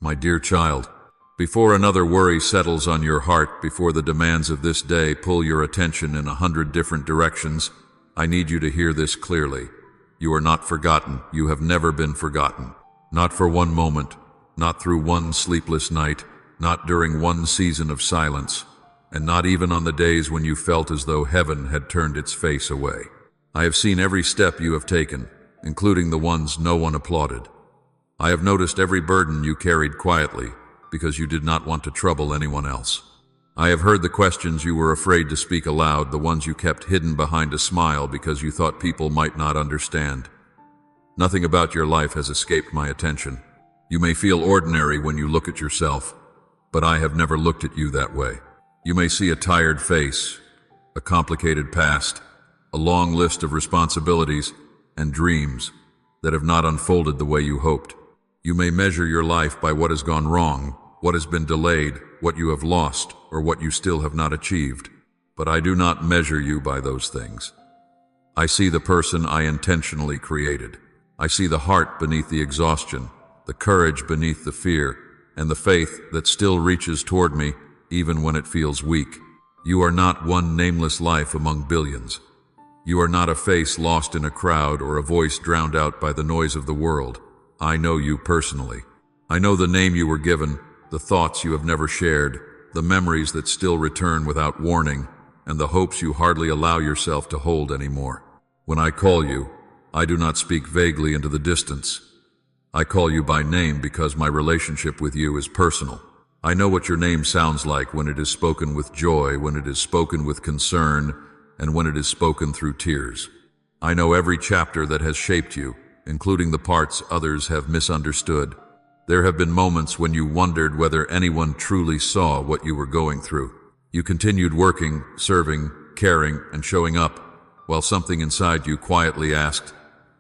My dear child, before another worry settles on your heart, before the demands of this day pull your attention in 100 different directions, I need you to hear this clearly. You are not forgotten. You have never been forgotten. Not for one moment, not through one sleepless night, not during one season of silence, and not even on the days when you felt as though heaven had turned its face away. I have seen every step you have taken, including the ones no one applauded. I have noticed every burden you carried quietly, because you did not want to trouble anyone else. I have heard the questions you were afraid to speak aloud, the ones you kept hidden behind a smile because you thought people might not understand. Nothing about your life has escaped my attention. You may feel ordinary when you look at yourself, but I have never looked at you that way. You may see a tired face, a complicated past, a long list of responsibilities and dreams that have not unfolded the way you hoped. You may measure your life by what has gone wrong, what has been delayed, what you have lost, or what you still have not achieved. But I do not measure you by those things. I see the person I intentionally created. I see the heart beneath the exhaustion, the courage beneath the fear, and the faith that still reaches toward me even when it feels weak. You are not one nameless life among billions. You are not a face lost in a crowd or a voice drowned out by the noise of the world. I know you personally. I know the name you were given, the thoughts you have never shared, the memories that still return without warning, and the hopes you hardly allow yourself to hold anymore. When I call you, I do not speak vaguely into the distance. I call you by name because my relationship with you is personal. I know what your name sounds like when it is spoken with joy, when it is spoken with concern, and when it is spoken through tears. I know every chapter that has shaped you, including the parts others have misunderstood. There have been moments when you wondered whether anyone truly saw what you were going through. You continued working, serving, caring, and showing up, while something inside you quietly asked,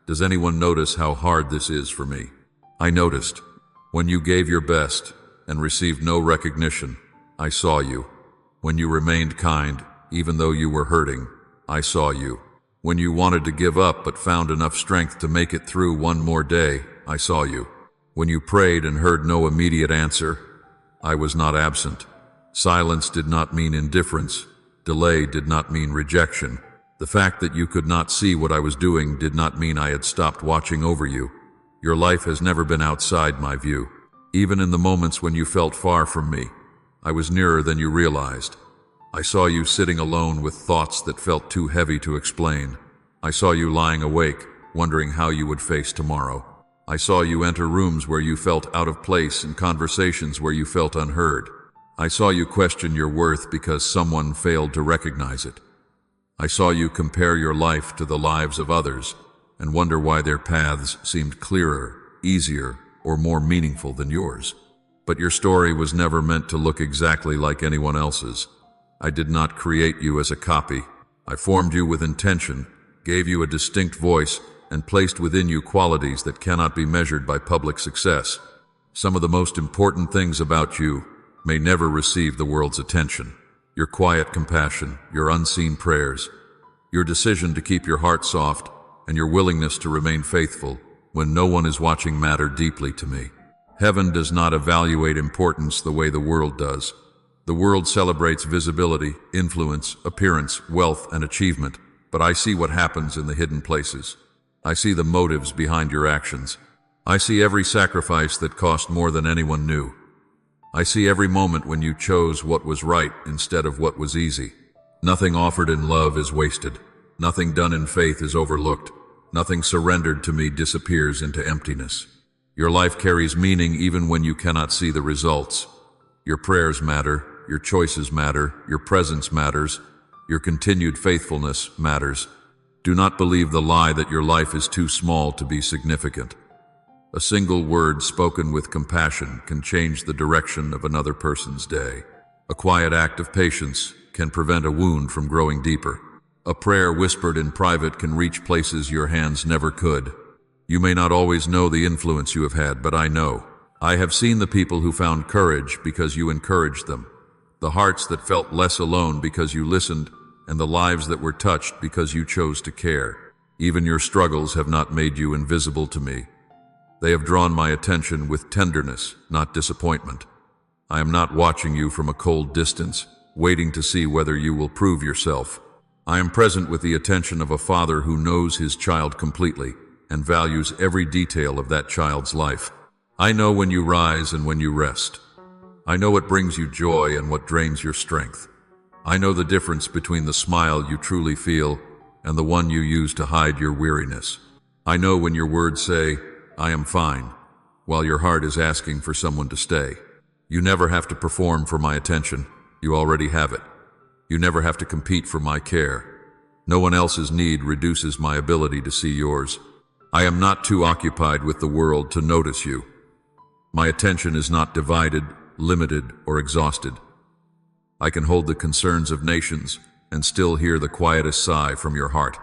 "Does anyone notice how hard this is for me?" I noticed. When you gave your best and received no recognition, I saw you. When you remained kind, even though you were hurting, I saw you. When you wanted to give up but found enough strength to make it through one more day, I saw you. When you prayed and heard no immediate answer, I was not absent. Silence did not mean indifference. Delay did not mean rejection. The fact that you could not see what I was doing did not mean I had stopped watching over you. Your life has never been outside my view. Even in the moments when you felt far from me, I was nearer than you realized. I saw you sitting alone with thoughts that felt too heavy to explain. I saw you lying awake, wondering how you would face tomorrow. I saw you enter rooms where you felt out of place and conversations where you felt unheard. I saw you question your worth because someone failed to recognize it. I saw you compare your life to the lives of others and wonder why their paths seemed clearer, easier, or more meaningful than yours. But your story was never meant to look exactly like anyone else's. I did not create you as a copy. I formed you with intention, gave you a distinct voice, and placed within you qualities that cannot be measured by public success. Some of the most important things about you may never receive the world's attention. Your quiet compassion, your unseen prayers, your decision to keep your heart soft, and your willingness to remain faithful when no one is watching matter deeply to me. Heaven does not evaluate importance the way the world does. The world celebrates visibility, influence, appearance, wealth, and achievement, but I see what happens in the hidden places. I see the motives behind your actions. I see every sacrifice that cost more than anyone knew. I see every moment when you chose what was right instead of what was easy. Nothing offered in love is wasted. Nothing done in faith is overlooked. Nothing surrendered to me disappears into emptiness. Your life carries meaning even when you cannot see the results. Your prayers matter, your choices matter, your presence matters, your continued faithfulness matters. Do not believe the lie that your life is too small to be significant. A single word spoken with compassion can change the direction of another person's day. A quiet act of patience can prevent a wound from growing deeper. A prayer whispered in private can reach places your hands never could. You may not always know the influence you have had, but I know. I have seen the people who found courage because you encouraged them, the hearts that felt less alone because you listened, and the lives that were touched because you chose to care. Even your struggles have not made you invisible to me. They have drawn my attention with tenderness, not disappointment. I am not watching you from a cold distance, waiting to see whether you will prove yourself. I am present with the attention of a father who knows his child completely and values every detail of that child's life. I know when you rise and when you rest. I know what brings you joy and what drains your strength. I know the difference between the smile you truly feel and the one you use to hide your weariness. I know when your words say, "I am fine," while your heart is asking for someone to stay. You never have to perform for my attention. You already have it. You never have to compete for my care. No one else's need reduces my ability to see yours. I am not too occupied with the world to notice you. My attention is not divided, limited, or exhausted. I can hold the concerns of nations and still hear the quietest sigh from your heart.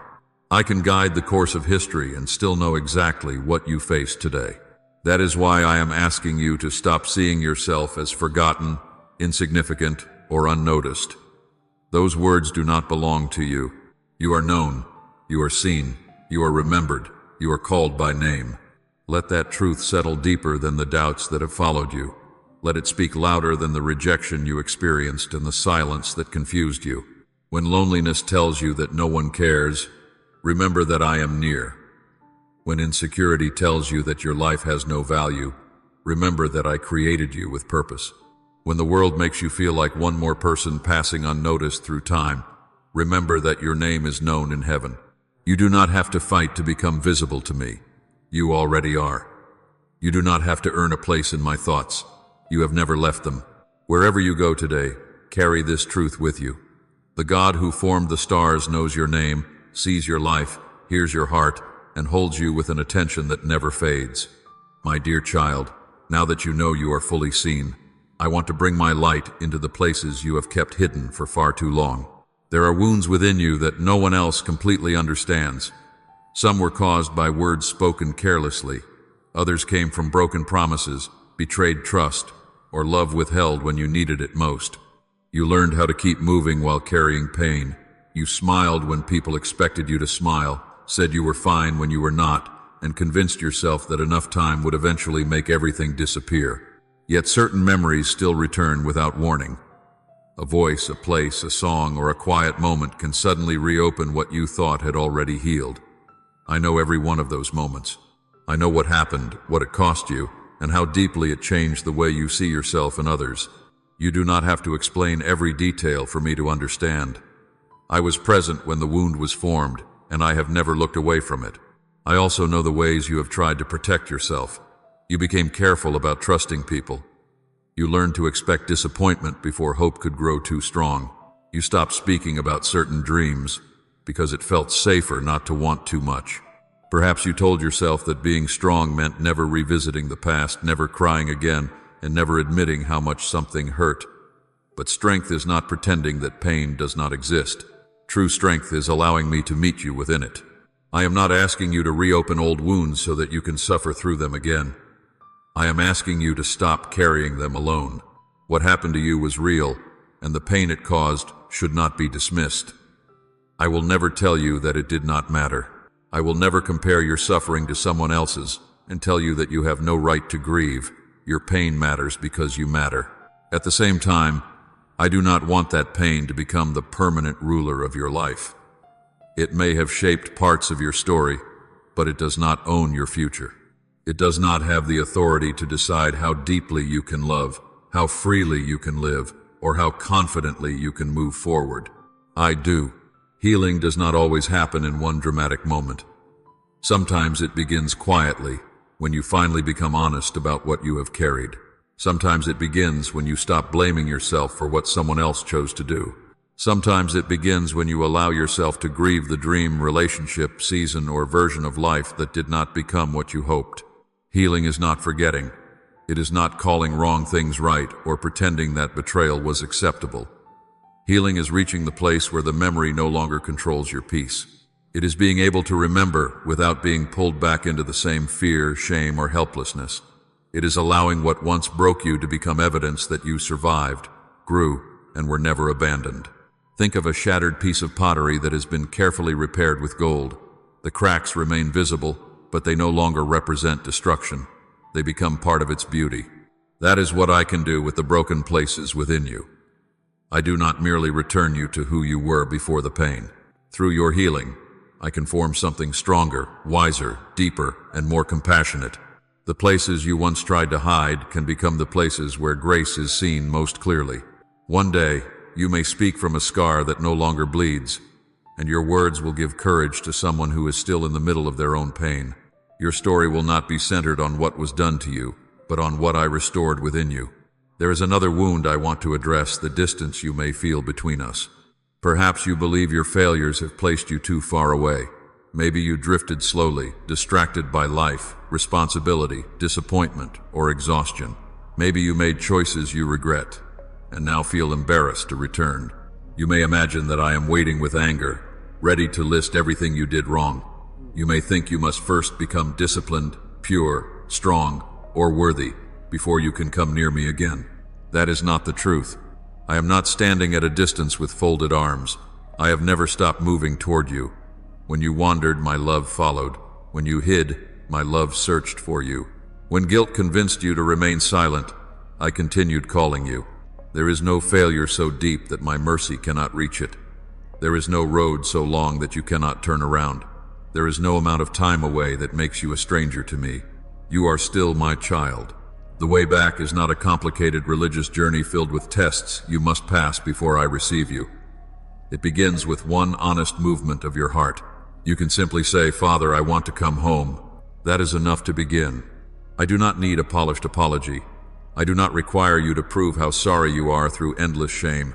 I can guide the course of history and still know exactly what you face today. That is why I am asking you to stop seeing yourself as forgotten, insignificant, or unnoticed. Those words do not belong to you. You are known, you are seen, you are remembered, you are called by name. Let that truth settle deeper than the doubts that have followed you. Let it speak louder than the rejection you experienced and the silence that confused you. When loneliness tells you that no one cares, remember that I am near. When insecurity tells you that your life has no value, remember that I created you with purpose. When the world makes you feel like one more person passing unnoticed through time, remember that your name is known in heaven. You do not have to fight to become visible to me. You already are. You do not have to earn a place in my thoughts. You have never left them. Wherever you go today, carry this truth with you. The God who formed the stars knows your name, sees your life, hears your heart, and holds you with an attention that never fades. My dear child, now that you know you are fully seen, I want to bring my light into the places you have kept hidden for far too long. There are wounds within you that no one else completely understands. Some were caused by words spoken carelessly. Others came from broken promises, betrayed trust, or love withheld when you needed it most. You learned how to keep moving while carrying pain. You smiled when people expected you to smile, said you were fine when you were not, and convinced yourself that enough time would eventually make everything disappear. Yet certain memories still return without warning. A voice, a place, a song, or a quiet moment can suddenly reopen what you thought had already healed. I know every one of those moments. I know what happened, what it cost you, and how deeply it changed the way you see yourself and others. You do not have to explain every detail for me to understand. I was present when the wound was formed, and I have never looked away from it. I also know the ways you have tried to protect yourself. You became careful about trusting people. You learned to expect disappointment before hope could grow too strong. You stopped speaking about certain dreams because it felt safer not to want too much. Perhaps you told yourself that being strong meant never revisiting the past, never crying again, and never admitting how much something hurt. But strength is not pretending that pain does not exist. True strength is allowing me to meet you within it. I am not asking you to reopen old wounds so that you can suffer through them again. I am asking you to stop carrying them alone. What happened to you was real, and the pain it caused should not be dismissed. I will never tell you that it did not matter. I will never compare your suffering to someone else's and tell you that you have no right to grieve. Your pain matters because you matter. At the same time, I do not want that pain to become the permanent ruler of your life. It may have shaped parts of your story, but it does not own your future. It does not have the authority to decide how deeply you can love, how freely you can live, or how confidently you can move forward. I do. Healing does not always happen in one dramatic moment. Sometimes it begins quietly, when you finally become honest about what you have carried. Sometimes it begins when you stop blaming yourself for what someone else chose to do. Sometimes it begins when you allow yourself to grieve the dream, relationship, season, or version of life that did not become what you hoped. Healing is not forgetting. It is not calling wrong things right or pretending that betrayal was acceptable. Healing is reaching the place where the memory no longer controls your peace. It is being able to remember without being pulled back into the same fear, shame, or helplessness. It is allowing what once broke you to become evidence that you survived, grew, and were never abandoned. Think of a shattered piece of pottery that has been carefully repaired with gold. The cracks remain visible, but they no longer represent destruction. They become part of its beauty. That is what I can do with the broken places within you. I do not merely return you to who you were before the pain. Through your healing, I can form something stronger, wiser, deeper, and more compassionate. The places you once tried to hide can become the places where grace is seen most clearly. One day, you may speak from a scar that no longer bleeds, and your words will give courage to someone who is still in the middle of their own pain. Your story will not be centered on what was done to you, but on what I restored within you. There is another wound I want to address, the distance you may feel between us. Perhaps you believe your failures have placed you too far away. Maybe you drifted slowly, distracted by life, responsibility, disappointment, or exhaustion. Maybe you made choices you regret, and now feel embarrassed to return. You may imagine that I am waiting with anger, ready to list everything you did wrong. You may think you must first become disciplined, pure, strong, or worthy before you can come near me again. That is not the truth. I am not standing at a distance with folded arms. I have never stopped moving toward you. When you wandered, my love followed. When you hid, my love searched for you. When guilt convinced you to remain silent, I continued calling you. There is no failure so deep that my mercy cannot reach it. There is no road so long that you cannot turn around. There is no amount of time away that makes you a stranger to me. You are still my child. The way back is not a complicated religious journey filled with tests you must pass before I receive you. It begins with one honest movement of your heart. You can simply say, "Father, I want to come home." That is enough to begin. I do not need a polished apology. I do not require you to prove how sorry you are through endless shame.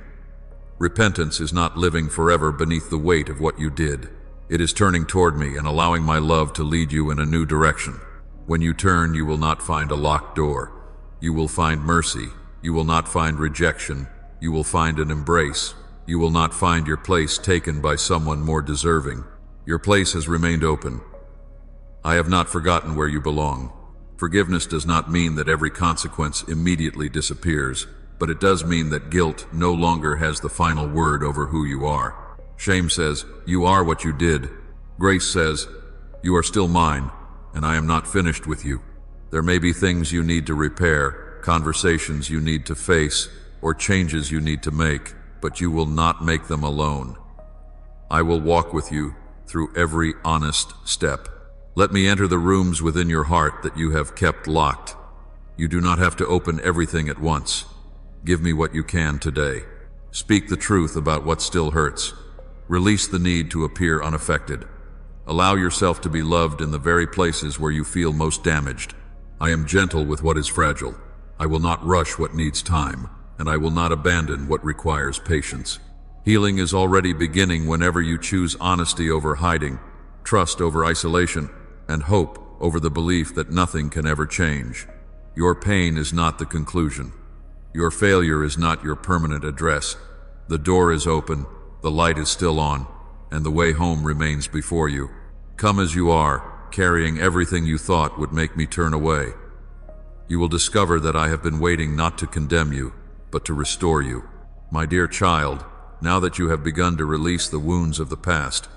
Repentance is not living forever beneath the weight of what you did. It is turning toward me and allowing my love to lead you in a new direction. When you turn, you will not find a locked door. You will find mercy. You will not find rejection. You will find an embrace. You will not find your place taken by someone more deserving. Your place has remained open. I have not forgotten where you belong. Forgiveness does not mean that every consequence immediately disappears, but it does mean that guilt no longer has the final word over who you are. Shame says, "You are what you did." Grace says, "You are still mine, and I am not finished with you." There may be things you need to repair, conversations you need to face, or changes you need to make, but you will not make them alone. I will walk with you through every honest step. Let me enter the rooms within your heart that you have kept locked. You do not have to open everything at once. Give me what you can today. Speak the truth about what still hurts. Release the need to appear unaffected. Allow yourself to be loved in the very places where you feel most damaged. I am gentle with what is fragile. I will not rush what needs time, and I will not abandon what requires patience. Healing is already beginning whenever you choose honesty over hiding, trust over isolation, and hope over the belief that nothing can ever change. Your pain is not the conclusion. Your failure is not your permanent address. The door is open, the light is still on, and the way home remains before you. Come as you are, carrying everything you thought would make me turn away. You will discover that I have been waiting not to condemn you, but to restore you. My dear child, now that you have begun to release the wounds of the past,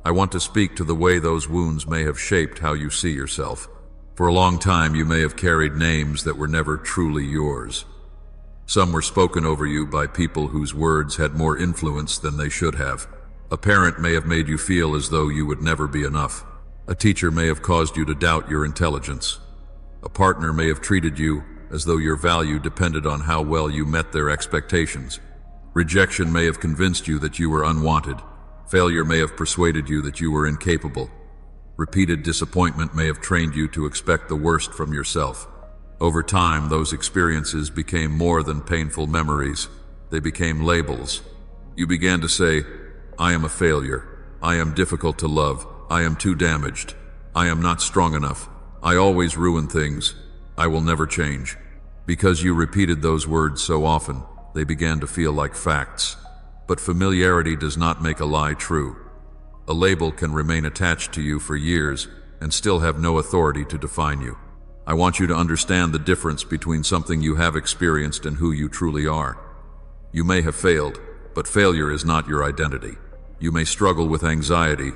I want to speak to the way those wounds may have shaped how you see yourself. For a long time, you may have carried names that were never truly yours. Some were spoken over you by people whose words had more influence than they should have. A parent may have made you feel as though you would never be enough. A teacher may have caused you to doubt your intelligence. A partner may have treated you as though your value depended on how well you met their expectations. Rejection may have convinced you that you were unwanted. Failure may have persuaded you that you were incapable. Repeated disappointment may have trained you to expect the worst from yourself. Over time, those experiences became more than painful memories. They became labels. You began to say, "I am a failure. I am difficult to love. I am too damaged. I am not strong enough. I always ruin things. I will never change." Because you repeated those words so often, they began to feel like facts. But familiarity does not make a lie true. A label can remain attached to you for years and still have no authority to define you. I want you to understand the difference between something you have experienced and who you truly are. You may have failed, but failure is not your identity. You may struggle with anxiety,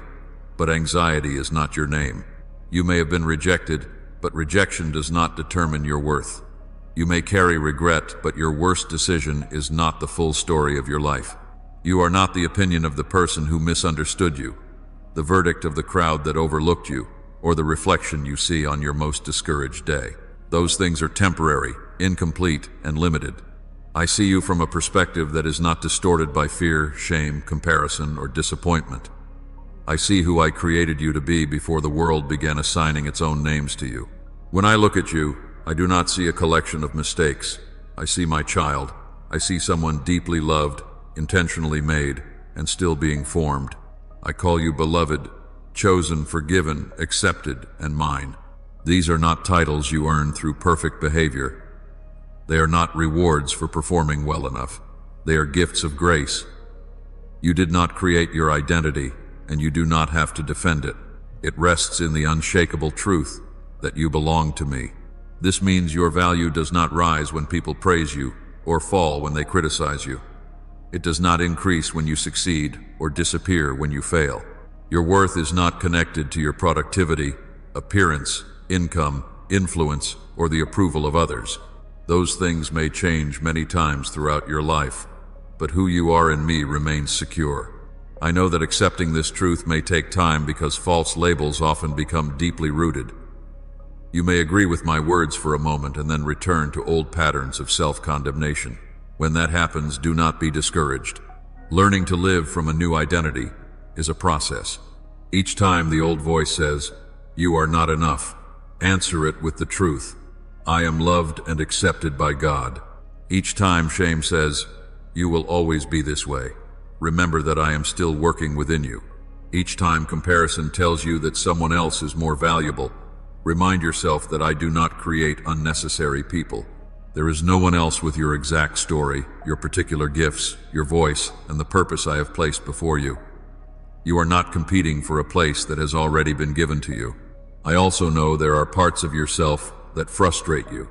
but anxiety is not your name. You may have been rejected, but rejection does not determine your worth. You may carry regret, but your worst decision is not the full story of your life. You are not the opinion of the person who misunderstood you, the verdict of the crowd that overlooked you, or the reflection you see on your most discouraged day. Those things are temporary, incomplete, and limited. I see you from a perspective that is not distorted by fear, shame, comparison, or disappointment. I see who I created you to be before the world began assigning its own names to you. When I look at you, I do not see a collection of mistakes. I see my child. I see someone deeply loved, intentionally made, and still being formed. I call you beloved, chosen, forgiven, accepted, and mine. These are not titles you earn through perfect behavior. They are not rewards for performing well enough. They are gifts of grace. You did not create your identity, and you do not have to defend it. It rests in the unshakable truth that you belong to me. This means your value does not rise when people praise you, or fall when they criticize you. It does not increase when you succeed, or disappear when you fail. Your worth is not connected to your productivity, appearance, income, influence, or the approval of others. Those things may change many times throughout your life, but who you are in me remains secure. I know that accepting this truth may take time because false labels often become deeply rooted. You may agree with my words for a moment and then return to old patterns of self-condemnation. When that happens, do not be discouraged. Learning to live from a new identity is a process. Each time the old voice says, "You are not enough," answer it with the truth. "I am loved and accepted by God." Each time shame says, "You will always be this way," remember that I am still working within you. Each time comparison tells you that someone else is more valuable, remind yourself that I do not create unnecessary people. There is no one else with your exact story, your particular gifts, your voice, and the purpose I have placed before you. You are not competing for a place that has already been given to you. I also know there are parts of yourself that frustrate you.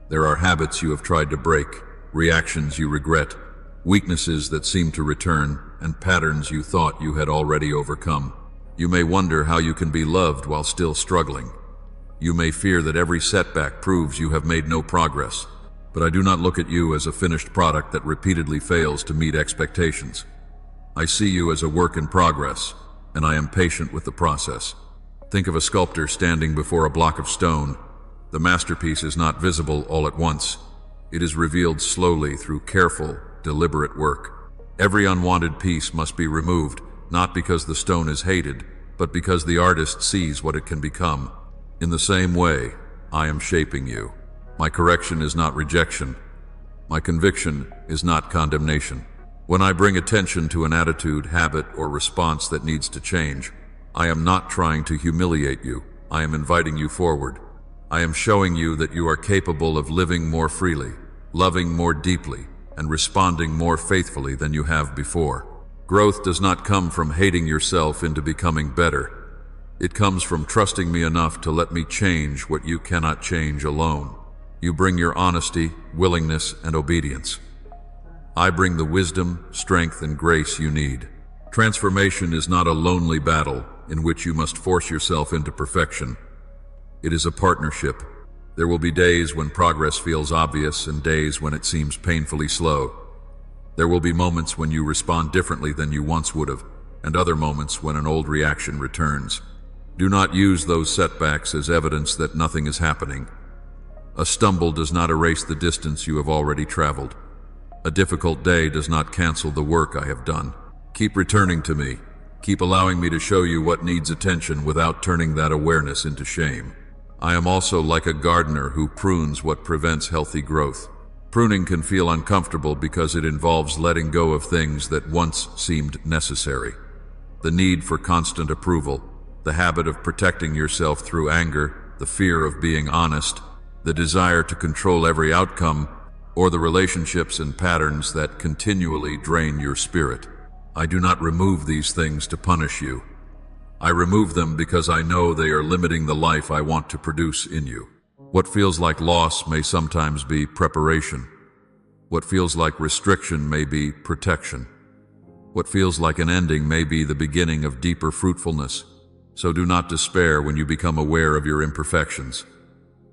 There are habits you have tried to break, reactions you regret, weaknesses that seem to return, and patterns you thought you had already overcome. You may wonder how you can be loved while still struggling. You may fear that every setback proves you have made no progress, but I do not look at you as a finished product that repeatedly fails to meet expectations. I see you as a work in progress, and I am patient with the process. Think of a sculptor standing before a block of stone. The masterpiece is not visible all at once. It is revealed slowly through careful, deliberate work. Every unwanted piece must be removed, not because the stone is hated, but because the artist sees what it can become. In the same way, I am shaping you. My correction is not rejection. My conviction is not condemnation. When I bring attention to an attitude, habit, or response that needs to change, I am not trying to humiliate you. I am inviting you forward. I am showing you that you are capable of living more freely, loving more deeply, and responding more faithfully than you have before. Growth does not come from hating yourself into becoming better. It comes from trusting me enough to let me change what you cannot change alone. You bring your honesty, willingness, and obedience. I bring the wisdom, strength, and grace you need. Transformation is not a lonely battle in which you must force yourself into perfection. It is a partnership. There will be days when progress feels obvious and days when it seems painfully slow. There will be moments when you respond differently than you once would have, and other moments when an old reaction returns. Do not use those setbacks as evidence that nothing is happening. A stumble does not erase the distance you have already traveled. A difficult day does not cancel the work I have done. Keep returning to me. Keep allowing me to show you what needs attention without turning that awareness into shame. I am also like a gardener who prunes what prevents healthy growth. Pruning can feel uncomfortable because it involves letting go of things that once seemed necessary. The need for constant approval, the habit of protecting yourself through anger, the fear of being honest, the desire to control every outcome, or the relationships and patterns that continually drain your spirit. I do not remove these things to punish you. I remove them because I know they are limiting the life I want to produce in you. What feels like loss may sometimes be preparation. What feels like restriction may be protection. What feels like an ending may be the beginning of deeper fruitfulness. So do not despair when you become aware of your imperfections.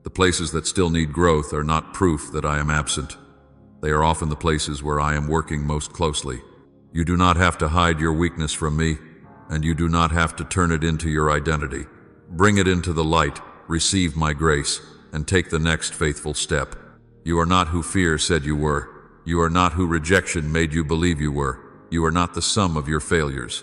The places that still need growth are not proof that I am absent. They are often the places where I am working most closely. You do not have to hide your weakness from me, and you do not have to turn it into your identity. Bring it into the light, receive my grace, and take the next faithful step. You are not who fear said you were. You are not who rejection made you believe you were. You are not the sum of your failures.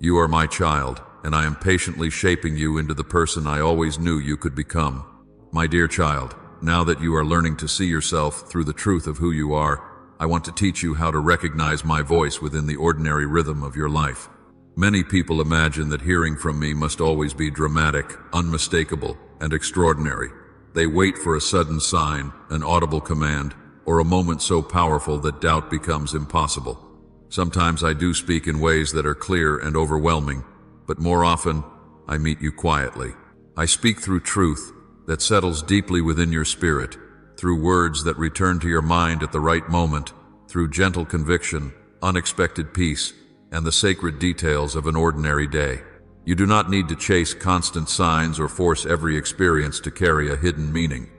You are my child, and I am patiently shaping you into the person I always knew you could become. My dear child, now that you are learning to see yourself through the truth of who you are, I want to teach you how to recognize my voice within the ordinary rhythm of your life. Many people imagine that hearing from me must always be dramatic, unmistakable, and extraordinary. They wait for a sudden sign, an audible command, or a moment so powerful that doubt becomes impossible. Sometimes I do speak in ways that are clear and overwhelming, but more often, I meet you quietly. I speak through truth that settles deeply within your spirit, through words that return to your mind at the right moment, through gentle conviction, unexpected peace, and the sacred details of an ordinary day. You do not need to chase constant signs or force every experience to carry a hidden meaning.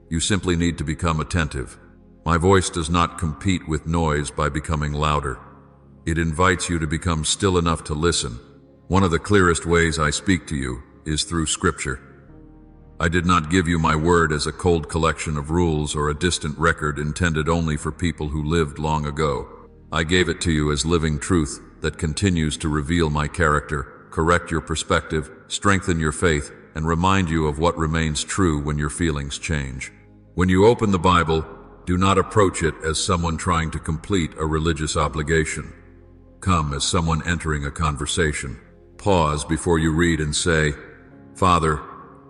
You simply need to become attentive. My voice does not compete with noise by becoming louder. It invites you to become still enough to listen. One of the clearest ways I speak to you is through Scripture. I did not give you my word as a cold collection of rules or a distant record intended only for people who lived long ago. I gave it to you as living truth that continues to reveal my character, correct your perspective, strengthen your faith, and remind you of what remains true when your feelings change. When you open the Bible, do not approach it as someone trying to complete a religious obligation. Come as someone entering a conversation. Pause before you read and say, "Father,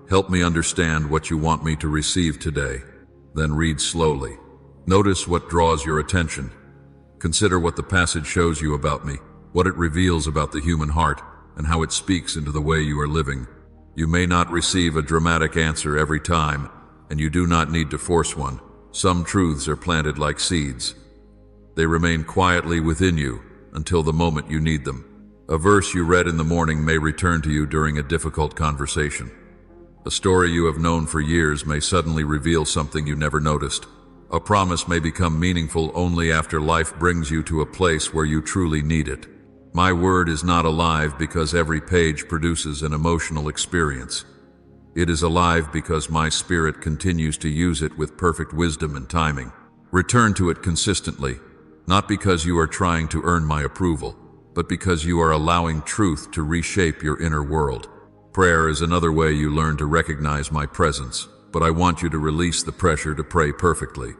help me understand what you want me to receive today." Then read slowly. Notice what draws your attention. Consider what the passage shows you about me, what it reveals about the human heart, and how it speaks into the way you are living. You may not receive a dramatic answer every time, and you do not need to force one. Some truths are planted like seeds. They remain quietly within you until the moment you need them. A verse you read in the morning may return to you during a difficult conversation. A story you have known for years may suddenly reveal something you never noticed. A promise may become meaningful only after life brings you to a place where you truly need it. My word is not alive because every page produces an emotional experience. It is alive because my spirit continues to use it with perfect wisdom and timing. Return to it consistently, not because you are trying to earn my approval, but because you are allowing truth to reshape your inner world. Prayer is another way you learn to recognize my presence, but I want you to release the pressure to pray perfectly.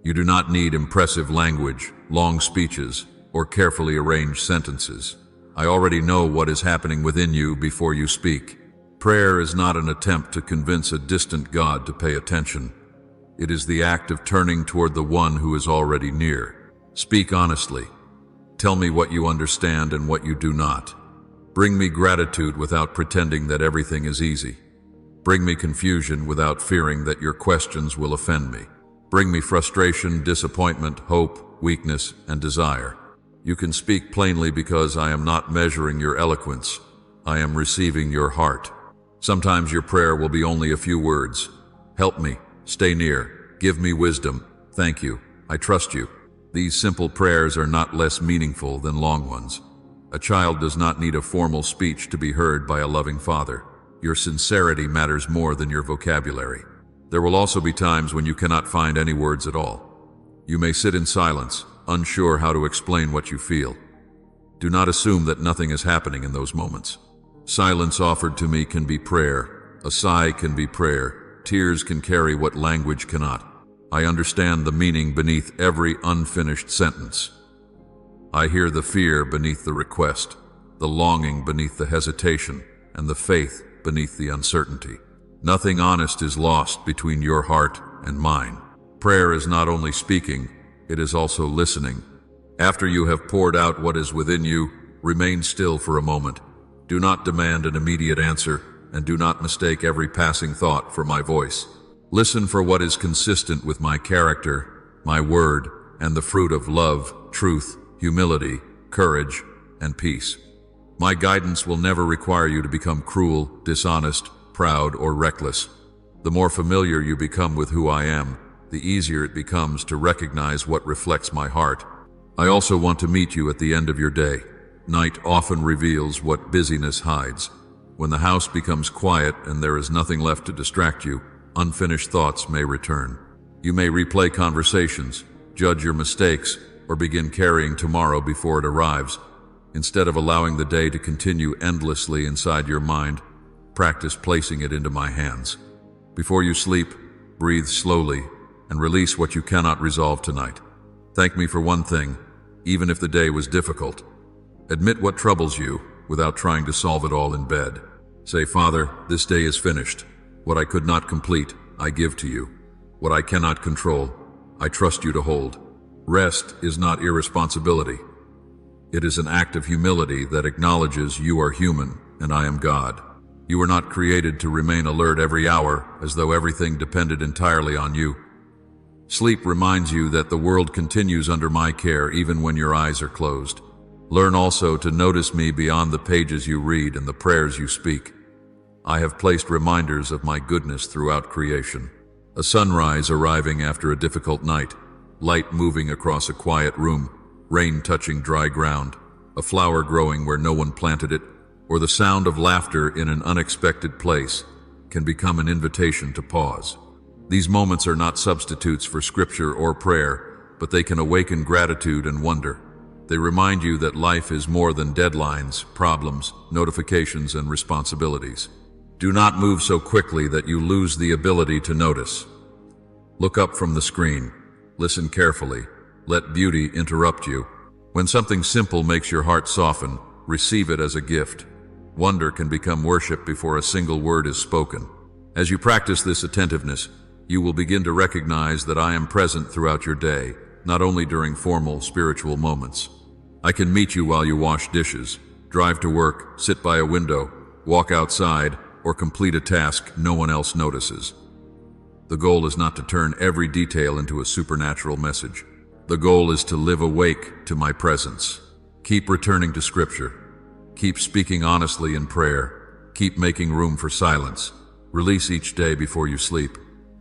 You do not need impressive language, long speeches, or carefully arranged sentences. I already know what is happening within you before you speak. Prayer is not an attempt to convince a distant God to pay attention. It is the act of turning toward the one who is already near. Speak honestly. Tell me what you understand and what you do not. Bring me gratitude without pretending that everything is easy. Bring me confusion without fearing that your questions will offend me. Bring me frustration, disappointment, hope, weakness, and desire. You can speak plainly because I am not measuring your eloquence. I am receiving your heart. Sometimes your prayer will be only a few words. Help me, stay near, give me wisdom, thank you, I trust you. These simple prayers are not less meaningful than long ones. A child does not need a formal speech to be heard by a loving father. Your sincerity matters more than your vocabulary. There will also be times when you cannot find any words at all. You may sit in silence, unsure how to explain what you feel. Do not assume that nothing is happening in those moments. Silence offered to me can be prayer. A sigh can be prayer. Tears can carry what language cannot. I understand the meaning beneath every unfinished sentence. I hear the fear beneath the request, the longing beneath the hesitation, and the faith beneath the uncertainty. Nothing honest is lost between your heart and mine. Prayer is not only speaking, it is also listening. After you have poured out what is within you, remain still for a moment. Do not demand an immediate answer, and do not mistake every passing thought for my voice. Listen for what is consistent with my character, my word, and the fruit of love, truth, humility, courage, and peace. My guidance will never require you to become cruel, dishonest, proud, or reckless. The more familiar you become with who I am, the easier it becomes to recognize what reflects my heart. I also want to meet you at the end of your day. Night often reveals what busyness hides. When the house becomes quiet and there is nothing left to distract you, unfinished thoughts may return. You may replay conversations, judge your mistakes, or begin carrying tomorrow before it arrives. Instead of allowing the day to continue endlessly inside your mind, practice placing it into my hands. Before you sleep, breathe slowly and release what you cannot resolve tonight. Thank me for one thing, even if the day was difficult. Admit what troubles you without trying to solve it all in bed. Say, Father, this day is finished. What I could not complete, I give to you. What I cannot control, I trust you to hold. Rest is not irresponsibility. It is an act of humility that acknowledges you are human and I am God. You were not created to remain alert every hour as though everything depended entirely on you. Sleep reminds you that the world continues under my care even when your eyes are closed. Learn also to notice me beyond the pages you read and the prayers you speak. I have placed reminders of my goodness throughout creation. A sunrise arriving after a difficult night, light moving across a quiet room, rain touching dry ground, a flower growing where no one planted it, or the sound of laughter in an unexpected place can become an invitation to pause. These moments are not substitutes for scripture or prayer, but they can awaken gratitude and wonder. They remind you that life is more than deadlines, problems, notifications, and responsibilities. Do not move so quickly that you lose the ability to notice. Look up from the screen. Listen carefully. Let beauty interrupt you. When something simple makes your heart soften, receive it as a gift. Wonder can become worship before a single word is spoken. As you practice this attentiveness, you will begin to recognize that I am present throughout your day, not only during formal spiritual moments. I can meet you while you wash dishes, drive to work, sit by a window, walk outside, or complete a task no one else notices. The goal is not to turn every detail into a supernatural message. The goal is to live awake to my presence. Keep returning to Scripture. Keep speaking honestly in prayer. Keep making room for silence. Release each day before you sleep.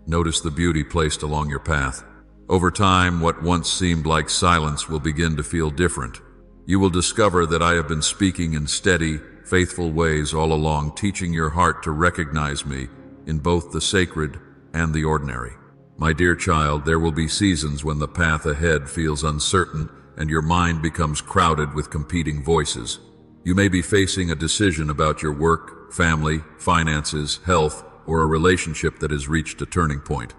Notice the beauty placed along your path. Over time, what once seemed like silence will begin to feel different. You will discover that I have been speaking in steady, faithful ways all along, teaching your heart to recognize me in both the sacred and the ordinary. My dear child, there will be seasons when the path ahead feels uncertain and your mind becomes crowded with competing voices. You may be facing a decision about your work, family, finances, health, or a relationship that has reached a turning point.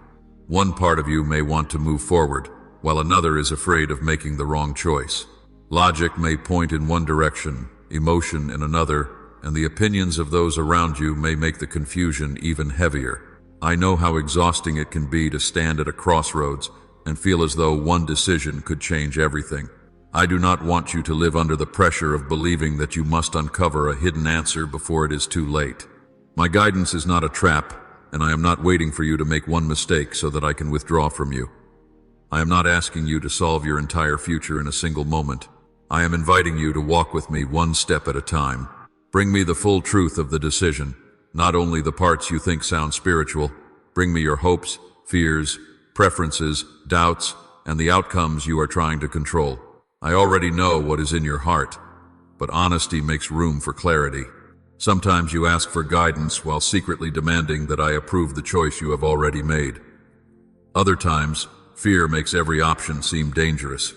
One part of you may want to move forward, while another is afraid of making the wrong choice. Logic may point in one direction, emotion in another, and the opinions of those around you may make the confusion even heavier. I know how exhausting it can be to stand at a crossroads and feel as though one decision could change everything. I do not want you to live under the pressure of believing that you must uncover a hidden answer before it is too late. My guidance is not a trap, and I am not waiting for you to make one mistake so that I can withdraw from you. I am not asking you to solve your entire future in a single moment. I am inviting you to walk with me one step at a time. Bring me the full truth of the decision, not only the parts you think sound spiritual. Bring me your hopes, fears, preferences, doubts, and the outcomes you are trying to control. I already know what is in your heart, but honesty makes room for clarity. Sometimes you ask for guidance while secretly demanding that I approve the choice you have already made. Other times, fear makes every option seem dangerous.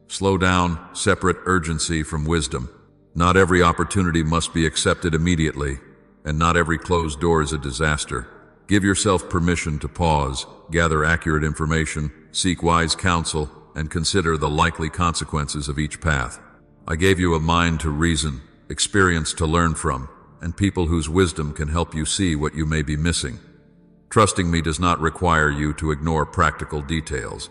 Slow down, separate urgency from wisdom. Not every opportunity must be accepted immediately, and not every closed door is a disaster. Give yourself permission to pause, gather accurate information, seek wise counsel, and consider the likely consequences of each path. I gave you a mind to reason, experience to learn from, and people whose wisdom can help you see what you may be missing. Trusting me does not require you to ignore practical details.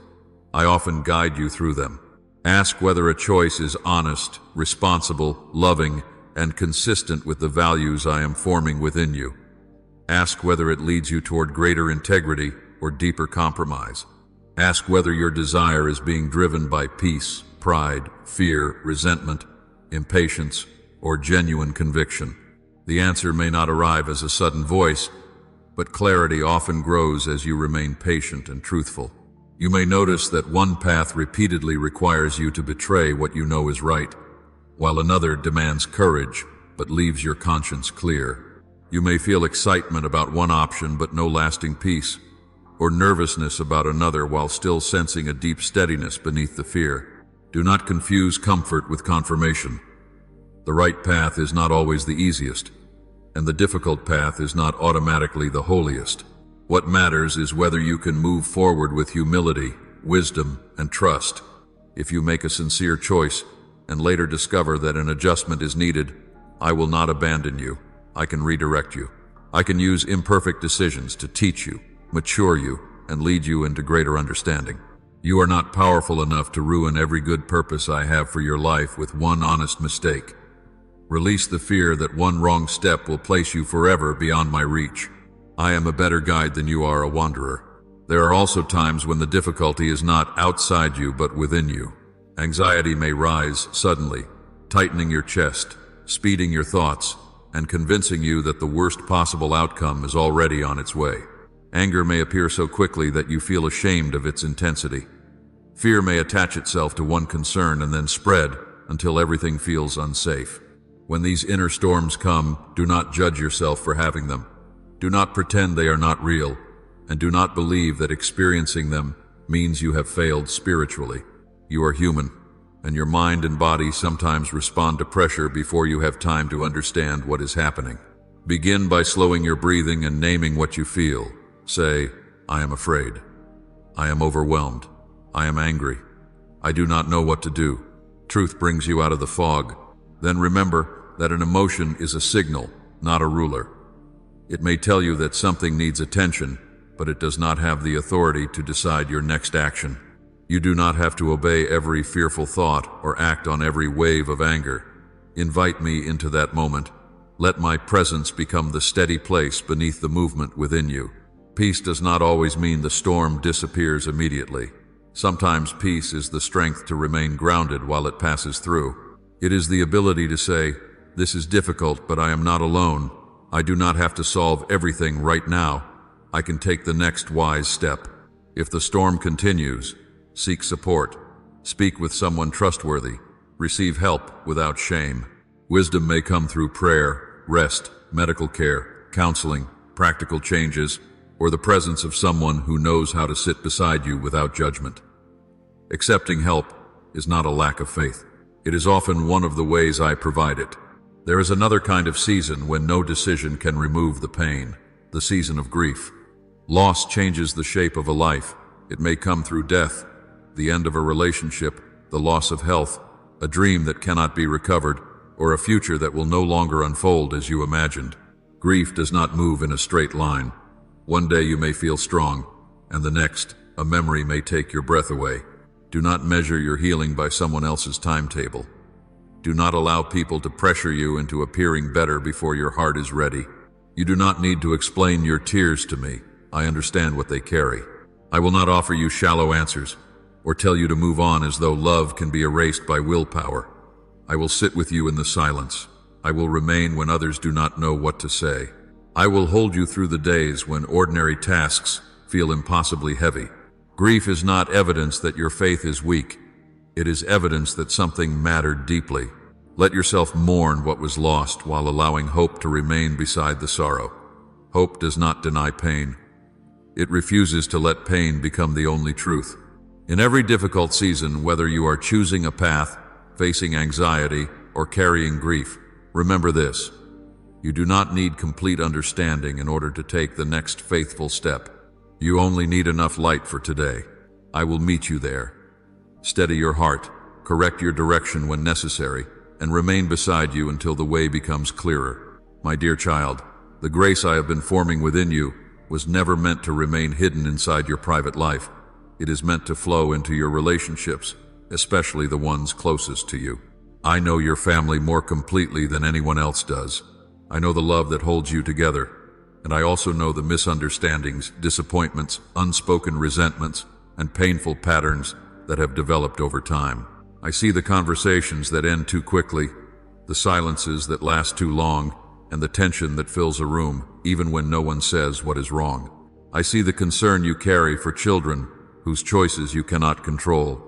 I often guide you through them. Ask whether a choice is honest, responsible, loving, and consistent with the values I am forming within you. Ask whether it leads you toward greater integrity or deeper compromise. Ask whether your desire is being driven by peace, pride, fear, resentment, impatience, or genuine conviction? The answer may not arrive as a sudden voice, but clarity often grows as you remain patient and truthful. You may notice that one path repeatedly requires you to betray what you know is right, while another demands courage but leaves your conscience clear. You may feel excitement about one option but no lasting peace, or nervousness about another while still sensing a deep steadiness beneath the fear. Do not confuse comfort with confirmation. The right path is not always the easiest, and the difficult path is not automatically the holiest. What matters is whether you can move forward with humility, wisdom, and trust. If you make a sincere choice and later discover that an adjustment is needed, I will not abandon you. I can redirect you. I can use imperfect decisions to teach you, mature you, and lead you into greater understanding. You are not powerful enough to ruin every good purpose I have for your life with one honest mistake. Release the fear that one wrong step will place you forever beyond my reach. I am a better guide than you are a wanderer. There are also times when the difficulty is not outside you but within you. Anxiety may rise suddenly, tightening your chest, speeding your thoughts, and convincing you that the worst possible outcome is already on its way. Anger may appear so quickly that you feel ashamed of its intensity. Fear may attach itself to one concern and then spread until everything feels unsafe. When these inner storms come, do not judge yourself for having them. Do not pretend they are not real, and do not believe that experiencing them means you have failed spiritually. You are human, and your mind and body sometimes respond to pressure before you have time to understand what is happening. Begin by slowing your breathing and naming what you feel. Say, I am afraid. I am overwhelmed. I am angry. I do not know what to do. Truth brings you out of the fog. Then remember that an emotion is a signal, not a ruler. It may tell you that something needs attention, but it does not have the authority to decide your next action. You do not have to obey every fearful thought or act on every wave of anger. Invite me into that moment. Let my presence become the steady place beneath the movement within you. Peace does not always mean the storm disappears immediately. Sometimes peace is the strength to remain grounded while it passes through. It is the ability to say, this is difficult, but I am not alone. I do not have to solve everything right now. I can take the next wise step. If the storm continues, seek support. Speak with someone trustworthy. Receive help without shame. Wisdom may come through prayer, rest, medical care, counseling, practical changes, or the presence of someone who knows how to sit beside you without judgment. Accepting help is not a lack of faith. It is often one of the ways I provide it. There is another kind of season when no decision can remove the pain, the season of grief. Loss changes the shape of a life. It may come through death, the end of a relationship, the loss of health, a dream that cannot be recovered, or a future that will no longer unfold as you imagined. Grief does not move in a straight line. One day you may feel strong, and the next, a memory may take your breath away. Do not measure your healing by someone else's timetable. Do not allow people to pressure you into appearing better before your heart is ready. You do not need to explain your tears to me. I understand what they carry. I will not offer you shallow answers or tell you to move on as though love can be erased by willpower. I will sit with you in the silence. I will remain when others do not know what to say. I will hold you through the days when ordinary tasks feel impossibly heavy. Grief is not evidence that your faith is weak. It is evidence that something mattered deeply. Let yourself mourn what was lost while allowing hope to remain beside the sorrow. Hope does not deny pain. It refuses to let pain become the only truth. In every difficult season, whether you are choosing a path, facing anxiety, or carrying grief, remember this. You do not need complete understanding in order to take the next faithful step. You only need enough light for today. I will meet you there. Steady your heart, correct your direction when necessary, and remain beside you until the way becomes clearer. My dear child, the grace I have been forming within you was never meant to remain hidden inside your private life. It is meant to flow into your relationships, especially the ones closest to you. I know your family more completely than anyone else does. I know the love that holds you together, and I also know the misunderstandings, disappointments, unspoken resentments, and painful patterns that have developed over time. I see the conversations that end too quickly, the silences that last too long, and the tension that fills a room, even when no one says what is wrong. I see the concern you carry for children whose choices you cannot control,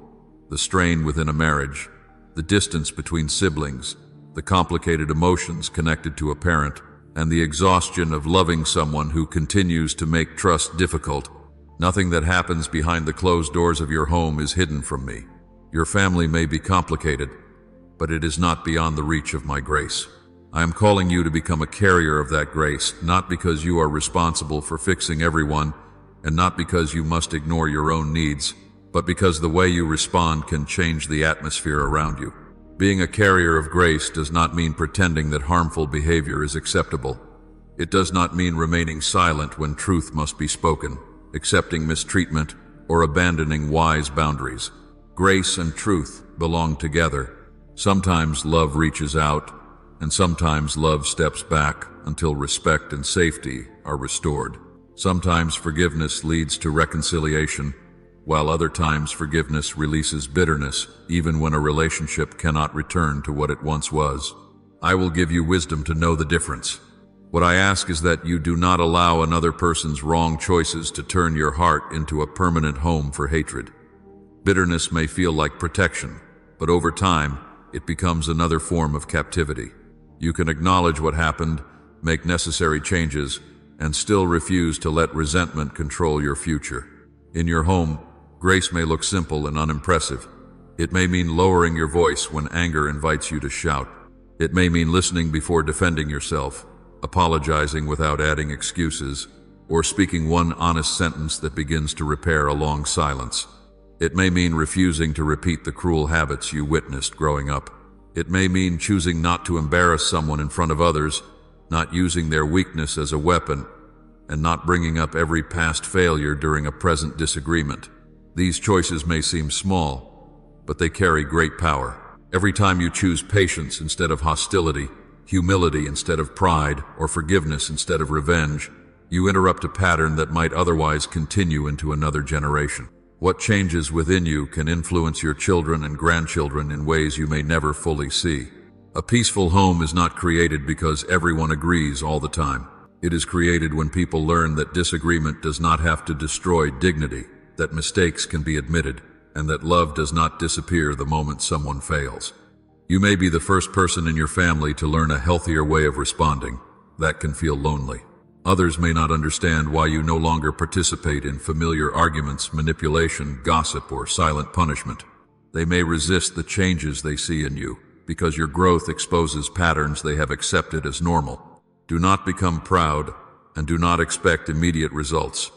the strain within a marriage, the distance between siblings, the complicated emotions connected to a parent, and the exhaustion of loving someone who continues to make trust difficult. Nothing that happens behind the closed doors of your home is hidden from me. Your family may be complicated, but it is not beyond the reach of my grace. I am calling you to become a carrier of that grace, not because you are responsible for fixing everyone, and not because you must ignore your own needs, but because the way you respond can change the atmosphere around you. Being a carrier of grace does not mean pretending that harmful behavior is acceptable. It does not mean remaining silent when truth must be spoken, accepting mistreatment, or abandoning wise boundaries. Grace and truth belong together. Sometimes love reaches out, and sometimes love steps back until respect and safety are restored. Sometimes forgiveness leads to reconciliation, while other times forgiveness releases bitterness, even when a relationship cannot return to what it once was. I will give you wisdom to know the difference. What I ask is that you do not allow another person's wrong choices to turn your heart into a permanent home for hatred. Bitterness may feel like protection, but over time, it becomes another form of captivity. You can acknowledge what happened, make necessary changes, and still refuse to let resentment control your future. In your home, grace may look simple and unimpressive. It may mean lowering your voice when anger invites you to shout. It may mean listening before defending yourself, apologizing without adding excuses, or speaking one honest sentence that begins to repair a long silence. It may mean refusing to repeat the cruel habits you witnessed growing up. It may mean choosing not to embarrass someone in front of others, not using their weakness as a weapon, and not bringing up every past failure during a present disagreement. These choices may seem small, but they carry great power. Every time you choose patience instead of hostility, humility instead of pride, or forgiveness instead of revenge, you interrupt a pattern that might otherwise continue into another generation. What changes within you can influence your children and grandchildren in ways you may never fully see. A peaceful home is not created because everyone agrees all the time. It is created when people learn that disagreement does not have to destroy dignity, that mistakes can be admitted, and that love does not disappear the moment someone fails. You may be the first person in your family to learn a healthier way of responding. That can feel lonely. Others may not understand why you no longer participate in familiar arguments, manipulation, gossip, or silent punishment. They may resist the changes they see in you, because your growth exposes patterns they have accepted as normal. Do not become proud, and do not expect immediate results.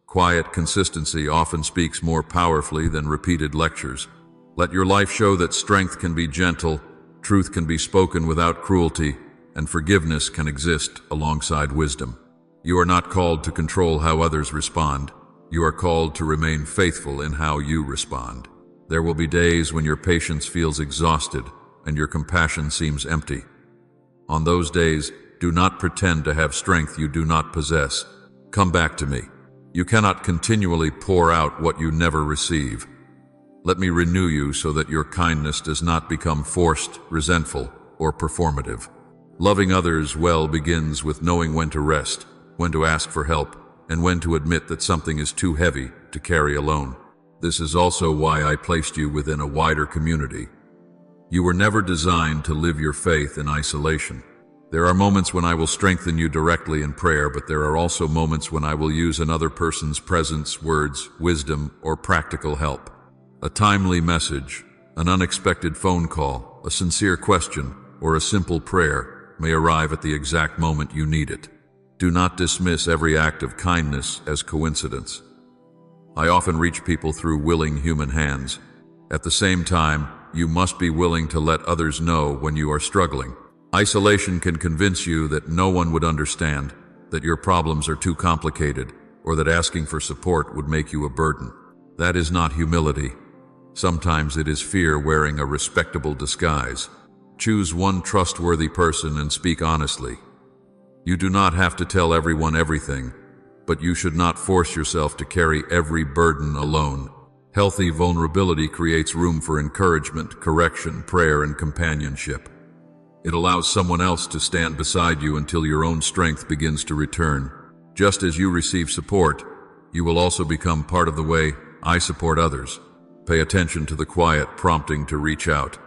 Quiet consistency often speaks more powerfully than repeated lectures. Let your life show that strength can be gentle, truth can be spoken without cruelty, and forgiveness can exist alongside wisdom. You are not called to control how others respond. You are called to remain faithful in how you respond. There will be days when your patience feels exhausted and your compassion seems empty. On those days, do not pretend to have strength you do not possess. Come back to me. You cannot continually pour out what you never receive. Let me renew you so that your kindness does not become forced, resentful, or performative. Loving others well begins with knowing when to rest, when to ask for help, and when to admit that something is too heavy to carry alone. This is also why I placed you within a wider community. You were never designed to live your faith in isolation. There are moments when I will strengthen you directly in prayer, but there are also moments when I will use another person's presence, words, wisdom, or practical help. A timely message, an unexpected phone call, a sincere question, or a simple prayer may arrive at the exact moment you need it. Do not dismiss every act of kindness as coincidence. I often reach people through willing human hands. At the same time, you must be willing to let others know when you are struggling. Isolation can convince you that no one would understand, that your problems are too complicated, or that asking for support would make you a burden. That is not humility. Sometimes it is fear wearing a respectable disguise. Choose one trustworthy person and speak honestly. You do not have to tell everyone everything, but you should not force yourself to carry every burden alone. Healthy vulnerability creates room for encouragement, correction, prayer, and companionship. It allows someone else to stand beside you until your own strength begins to return. Just as you receive support, you will also become part of the way I support others. Pay attention to the quiet prompting to reach out.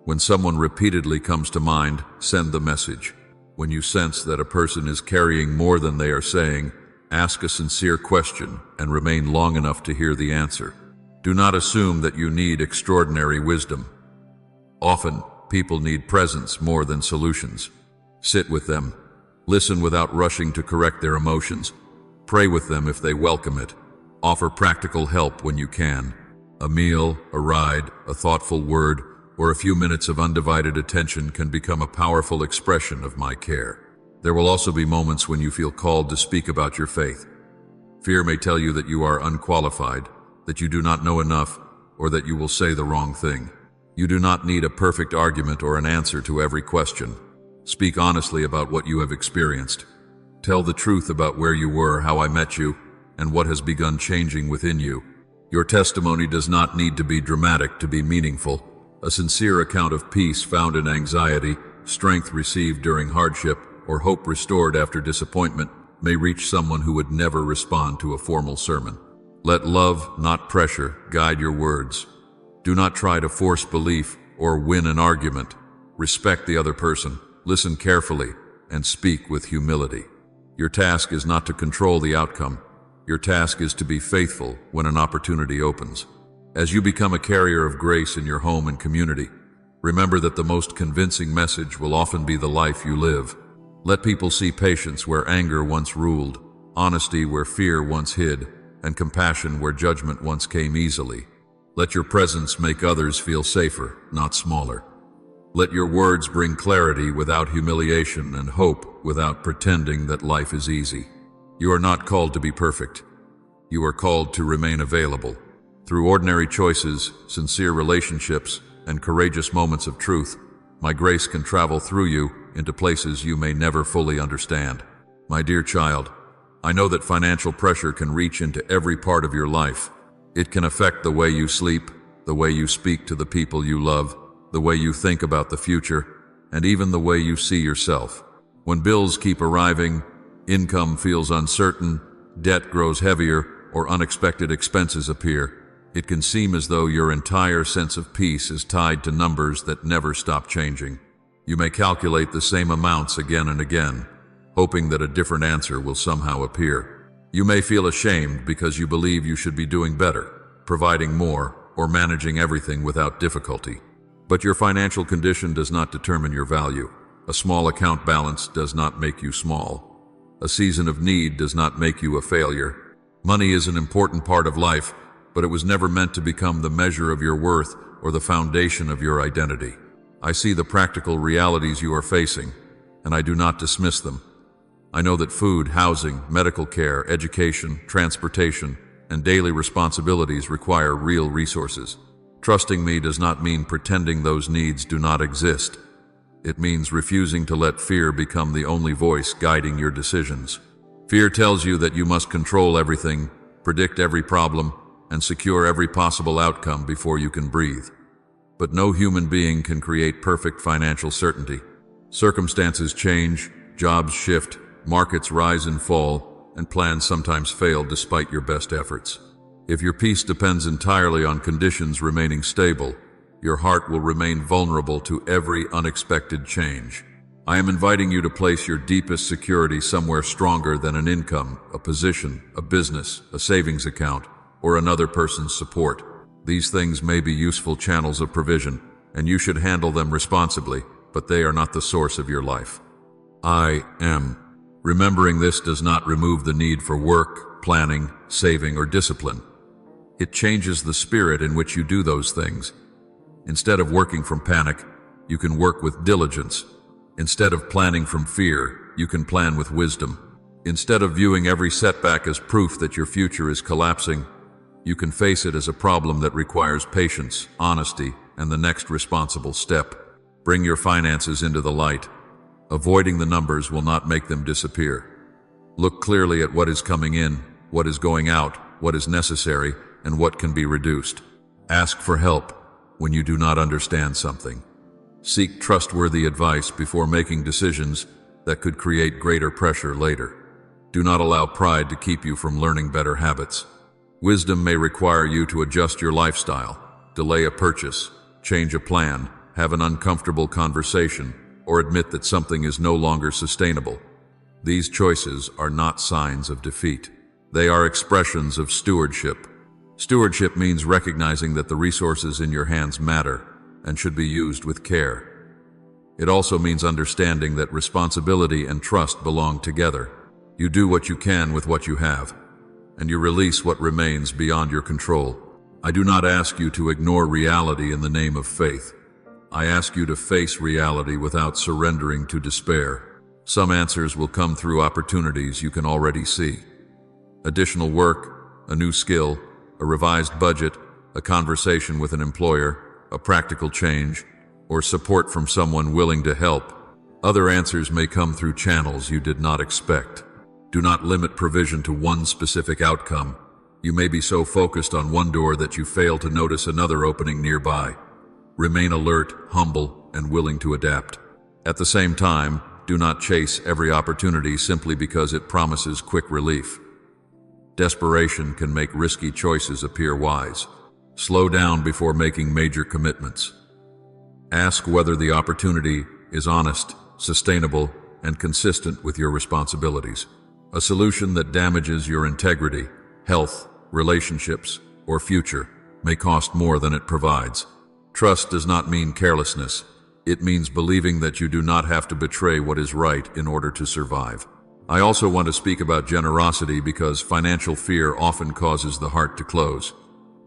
When someone repeatedly comes to mind, send the message. When you sense that a person is carrying more than they are saying, ask a sincere question and remain long enough to hear the answer. Do not assume that you need extraordinary wisdom. Often, people need presence more than solutions. Sit with them. Listen without rushing to correct their emotions. Pray with them if they welcome it. Offer practical help when you can. A meal, a ride, a thoughtful word, or a few minutes of undivided attention can become a powerful expression of my care. There will also be moments when you feel called to speak about your faith. Fear may tell you that you are unqualified, that you do not know enough, or that you will say the wrong thing. You do not need a perfect argument or an answer to every question. Speak honestly about what you have experienced. Tell the truth about where you were, how I met you, and what has begun changing within you. Your testimony does not need to be dramatic to be meaningful. A sincere account of peace found in anxiety, strength received during hardship, or hope restored after disappointment may reach someone who would never respond to a formal sermon. Let love, not pressure, guide your words. Do not try to force belief or win an argument. Respect the other person, listen carefully, and speak with humility. Your task is not to control the outcome. Your task is to be faithful when an opportunity opens. As you become a carrier of grace in your home and community, remember that the most convincing message will often be the life you live. Let people see patience where anger once ruled, honesty where fear once hid, and compassion where judgment once came easily. Let your presence make others feel safer, not smaller. Let your words bring clarity without humiliation and hope without pretending that life is easy. You are not called to be perfect. You are called to remain available. Through ordinary choices, sincere relationships, and courageous moments of truth, my grace can travel through you into places you may never fully understand. My dear child, I know that financial pressure can reach into every part of your life. It can affect the way you sleep, the way you speak to the people you love, the way you think about the future, and even the way you see yourself. When bills keep arriving, income feels uncertain, debt grows heavier, or unexpected expenses appear, it can seem as though your entire sense of peace is tied to numbers that never stop changing. You may calculate the same amounts again and again, hoping that a different answer will somehow appear. You may feel ashamed because you believe you should be doing better, providing more, or managing everything without difficulty. But your financial condition does not determine your value. A small account balance does not make you small. A season of need does not make you a failure. Money is an important part of life, but it was never meant to become the measure of your worth or the foundation of your identity. I see the practical realities you are facing, and I do not dismiss them. I know that food, housing, medical care, education, transportation, and daily responsibilities require real resources. Trusting me does not mean pretending those needs do not exist. It means refusing to let fear become the only voice guiding your decisions. Fear tells you that you must control everything, predict every problem, and secure every possible outcome before you can breathe. But no human being can create perfect financial certainty. Circumstances change, jobs shift, markets rise and fall, and plans sometimes fail despite your best efforts. If your peace depends entirely on conditions remaining stable, your heart will remain vulnerable to every unexpected change. I am inviting you to place your deepest security somewhere stronger than an income, a position, a business, a savings account, or another person's support. These things may be useful channels of provision, and you should handle them responsibly, but they are not the source of your life. I am. Remembering this does not remove the need for work, planning, saving, or discipline. It changes the spirit in which you do those things. Instead of working from panic, you can work with diligence. Instead of planning from fear, you can plan with wisdom. Instead of viewing every setback as proof that your future is collapsing, you can face it as a problem that requires patience, honesty, and the next responsible step. Bring your finances into the light. Avoiding the numbers will not make them disappear. Look clearly at what is coming in, what is going out, what is necessary, and what can be reduced. Ask for help when you do not understand something. Seek trustworthy advice before making decisions that could create greater pressure later. Do not allow pride to keep you from learning better habits. Wisdom may require you to adjust your lifestyle, delay a purchase, change a plan, have an uncomfortable conversation, or admit that something is no longer sustainable. These choices are not signs of defeat. They are expressions of stewardship. Stewardship means recognizing that the resources in your hands matter and should be used with care. It also means understanding that responsibility and trust belong together. You do what you can with what you have, and you release what remains beyond your control. I do not ask you to ignore reality in the name of faith. I ask you to face reality without surrendering to despair. Some answers will come through opportunities you can already see. Additional work, a new skill, a revised budget, a conversation with an employer, a practical change, or support from someone willing to help. Other answers may come through channels you did not expect. Do not limit provision to one specific outcome. You may be so focused on one door that you fail to notice another opening nearby. Remain alert, humble, and willing to adapt. At the same time, do not chase every opportunity simply because it promises quick relief. Desperation can make risky choices appear wise. Slow down before making major commitments. Ask whether the opportunity is honest, sustainable, and consistent with your responsibilities. A solution that damages your integrity, health, relationships, or future may cost more than it provides. Trust does not mean carelessness. It means believing that you do not have to betray what is right in order to survive. I also want to speak about generosity because financial fear often causes the heart to close.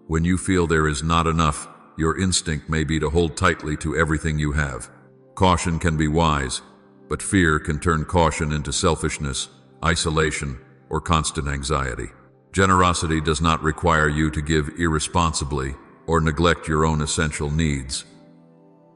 When you feel there is not enough, your instinct may be to hold tightly to everything you have. Caution can be wise, but fear can turn caution into selfishness, isolation, or constant anxiety. Generosity does not require you to give irresponsibly or neglect your own essential needs.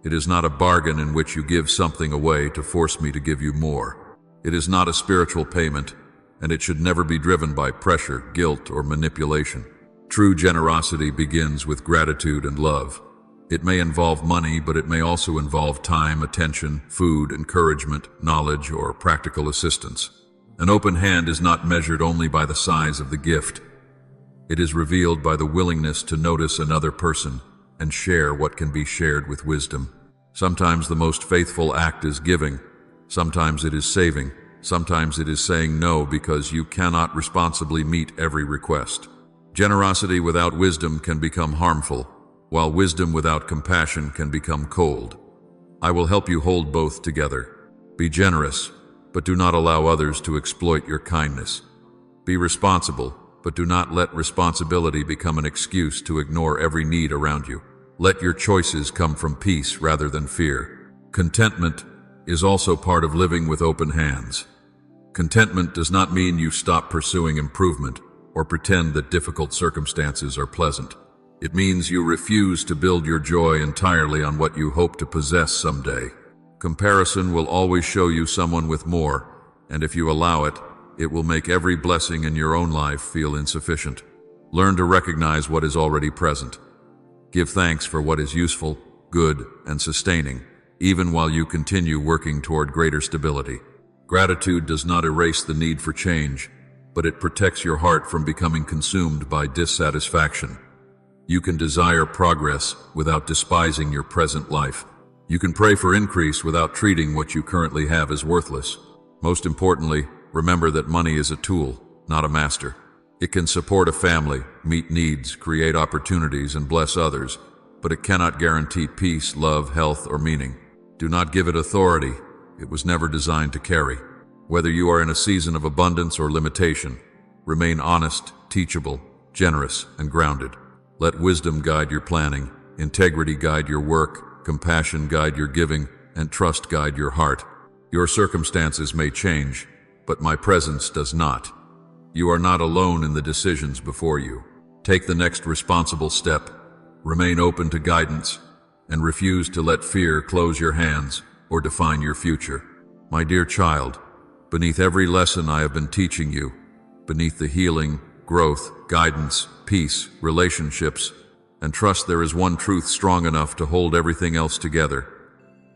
It is not a bargain in which you give something away to force me to give you more. It is not a spiritual payment, and it should never be driven by pressure, guilt, or manipulation. True generosity begins with gratitude and love. It may involve money, but it may also involve time, attention, food, encouragement, knowledge, or practical assistance. An open hand is not measured only by the size of the gift. It is revealed by the willingness to notice another person and share what can be shared with wisdom. Sometimes the most faithful act is giving. Sometimes it is saving. Sometimes it is saying no because you cannot responsibly meet every request. Generosity without wisdom can become harmful, while wisdom without compassion can become cold. I will help you hold both together. Be generous, but do not allow others to exploit your kindness. Be responsible, but do not let responsibility become an excuse to ignore every need around you. Let your choices come from peace rather than fear. Contentment is also part of living with open hands. Contentment does not mean you stop pursuing improvement or pretend that difficult circumstances are pleasant. It means you refuse to build your joy entirely on what you hope to possess someday. Comparison will always show you someone with more, and if you allow it, it will make every blessing in your own life feel insufficient. Learn to recognize what is already present. Give thanks for what is useful, good, and sustaining, even while you continue working toward greater stability. Gratitude does not erase the need for change, but it protects your heart from becoming consumed by dissatisfaction. You can desire progress without despising your present life. You can pray for increase without treating what you currently have as worthless. Most importantly, remember that money is a tool, not a master. It can support a family, meet needs, create opportunities, and bless others, but it cannot guarantee peace, love, health, or meaning. Do not give it authority. It was never designed to carry. Whether you are in a season of abundance or limitation, remain honest, teachable, generous, and grounded. Let wisdom guide your planning, integrity guide your work, compassion guide your giving, and trust guide your heart. Your circumstances may change, but my presence does not. You are not alone in the decisions before you. Take the next responsible step. Remain open to guidance, and refuse to let fear close your hands or define your future. My dear child, beneath every lesson I have been teaching you, beneath the healing, growth, guidance, peace, relationships, and trust, there is one truth strong enough to hold everything else together.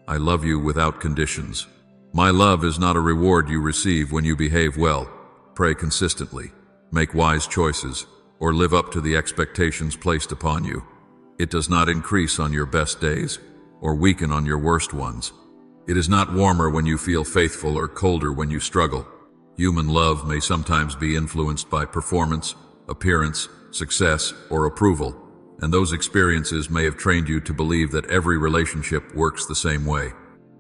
I love you without conditions. My love is not a reward you receive when you behave well, pray consistently, make wise choices, or live up to the expectations placed upon you. It does not increase on your best days, or weaken on your worst ones. It is not warmer when you feel faithful or colder when you struggle. Human love may sometimes be influenced by performance, appearance, success, or approval, and those experiences may have trained you to believe that every relationship works the same way.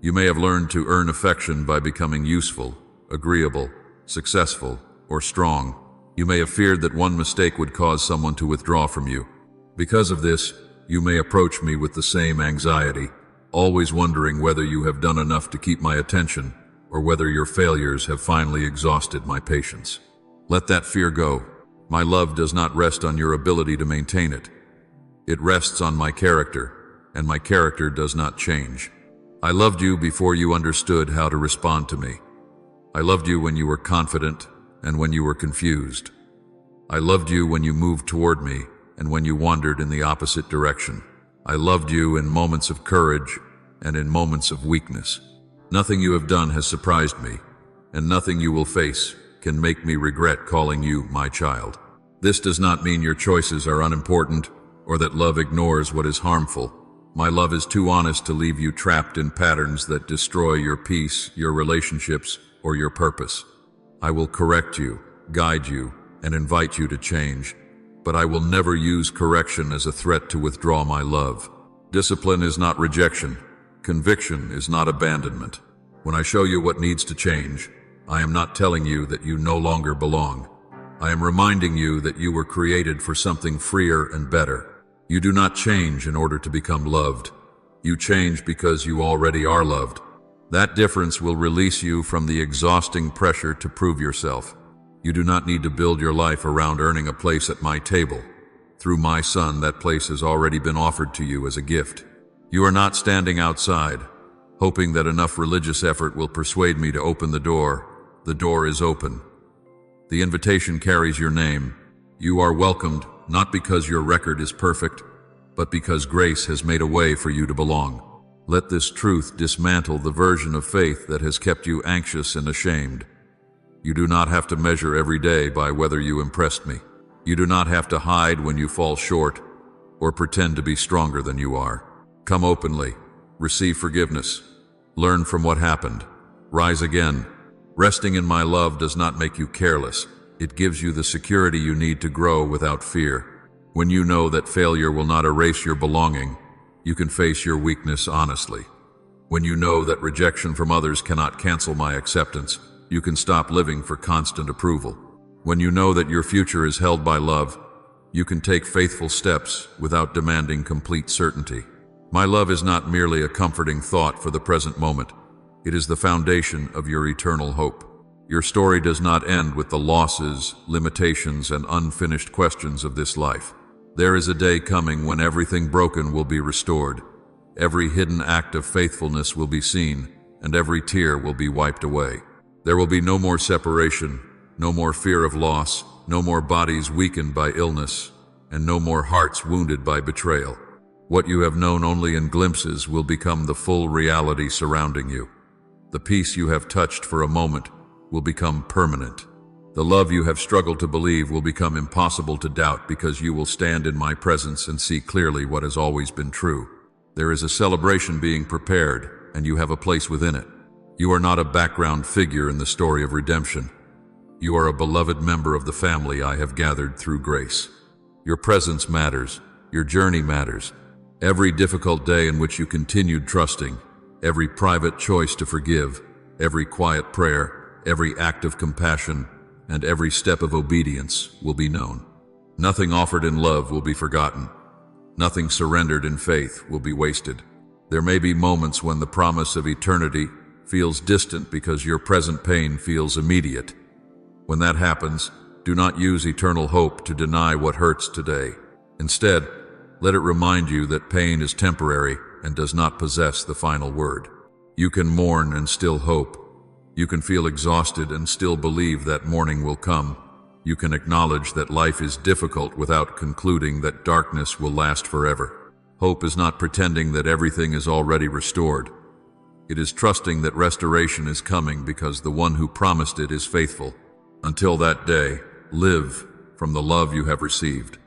You may have learned to earn affection by becoming useful, agreeable, successful, or strong. You may have feared that one mistake would cause someone to withdraw from you. Because of this, you may approach me with the same anxiety, always wondering whether you have done enough to keep my attention, or whether your failures have finally exhausted my patience. Let that fear go. My love does not rest on your ability to maintain it. It rests on my character, and my character does not change. I loved you before you understood how to respond to me. I loved you when you were confident and when you were confused. I loved you when you moved toward me and when you wandered in the opposite direction. I loved you in moments of courage and in moments of weakness. Nothing you have done has surprised me, and nothing you will face can make me regret calling you my child. This does not mean your choices are unimportant or that love ignores what is harmful. My love is too honest to leave you trapped in patterns that destroy your peace, your relationships, or your purpose. I will correct you, guide you, and invite you to change, but I will never use correction as a threat to withdraw my love. Discipline is not rejection. Conviction is not abandonment. When I show you what needs to change, I am not telling you that you no longer belong. I am reminding you that you were created for something freer and better. You do not change in order to become loved. You change because you already are loved. That difference will release you from the exhausting pressure to prove yourself. You do not need to build your life around earning a place at my table. Through my Son, that place has already been offered to you as a gift. You are not standing outside, hoping that enough religious effort will persuade me to open the door. The door is open. The invitation carries your name. You are welcomed, not because your record is perfect, but because grace has made a way for you to belong. Let this truth dismantle the version of faith that has kept you anxious and ashamed. You do not have to measure every day by whether you impressed me. You do not have to hide when you fall short or pretend to be stronger than you are. Come openly, receive forgiveness, learn from what happened, rise again. Resting in my love does not make you careless. It gives you the security you need to grow without fear. When you know that failure will not erase your belonging, you can face your weakness honestly. When you know that rejection from others cannot cancel my acceptance, you can stop living for constant approval. When you know that your future is held by love, you can take faithful steps without demanding complete certainty. My love is not merely a comforting thought for the present moment. It is the foundation of your eternal hope. Your story does not end with the losses, limitations, and unfinished questions of this life. There is a day coming when everything broken will be restored. Every hidden act of faithfulness will be seen, and every tear will be wiped away. There will be no more separation, no more fear of loss, no more bodies weakened by illness, and no more hearts wounded by betrayal. What you have known only in glimpses will become the full reality surrounding you. The peace you have touched for a moment will become permanent. The love you have struggled to believe will become impossible to doubt because you will stand in my presence and see clearly what has always been true. There is a celebration being prepared, and you have a place within it. You are not a background figure in the story of redemption. You are a beloved member of the family I have gathered through grace. Your presence matters. Your journey matters. Every difficult day in which you continued trusting, every private choice to forgive, every quiet prayer, every act of compassion, and every step of obedience will be known. Nothing offered in love will be forgotten. Nothing surrendered in faith will be wasted. There may be moments when the promise of eternity feels distant because your present pain feels immediate. When that happens, do not use eternal hope to deny what hurts today. Instead, let it remind you that pain is temporary and does not possess the final word. You can mourn and still hope. You can feel exhausted and still believe that morning will come. You can acknowledge that life is difficult without concluding that darkness will last forever. Hope is not pretending that everything is already restored. It is trusting that restoration is coming because the one who promised it is faithful. Until that day, live from the love you have received.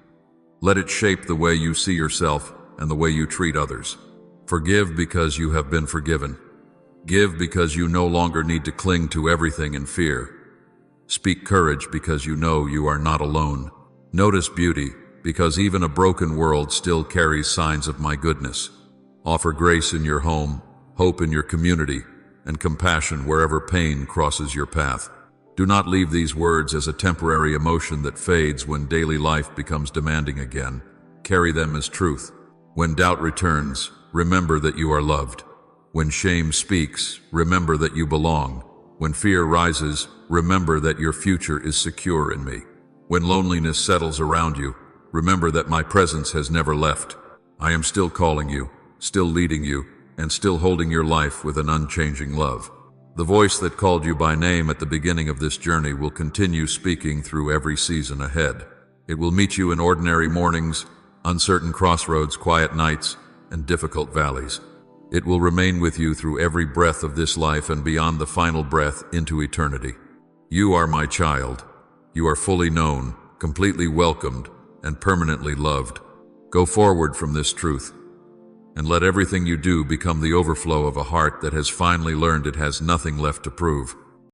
Let it shape the way you see yourself and the way you treat others. Forgive because you have been forgiven. Give because you no longer need to cling to everything in fear. Speak courage because you know you are not alone. Notice beauty because even a broken world still carries signs of my goodness. Offer grace in your home, hope in your community, and compassion wherever pain crosses your path. Do not leave these words as a temporary emotion that fades when daily life becomes demanding again. Carry them as truth. When doubt returns, remember that you are loved. When shame speaks, remember that you belong. When fear rises, remember that your future is secure in me. When loneliness settles around you, remember that my presence has never left. I am still calling you, still leading you, and still holding your life with an unchanging love. The voice that called you by name at the beginning of this journey will continue speaking through every season ahead. It will meet you in ordinary mornings, uncertain crossroads, quiet nights, and difficult valleys. It will remain with you through every breath of this life and beyond the final breath into eternity. You are my child. You are fully known, completely welcomed, and permanently loved. Go forward from this truth, and let everything you do become the overflow of a heart that has finally learned it has nothing left to prove.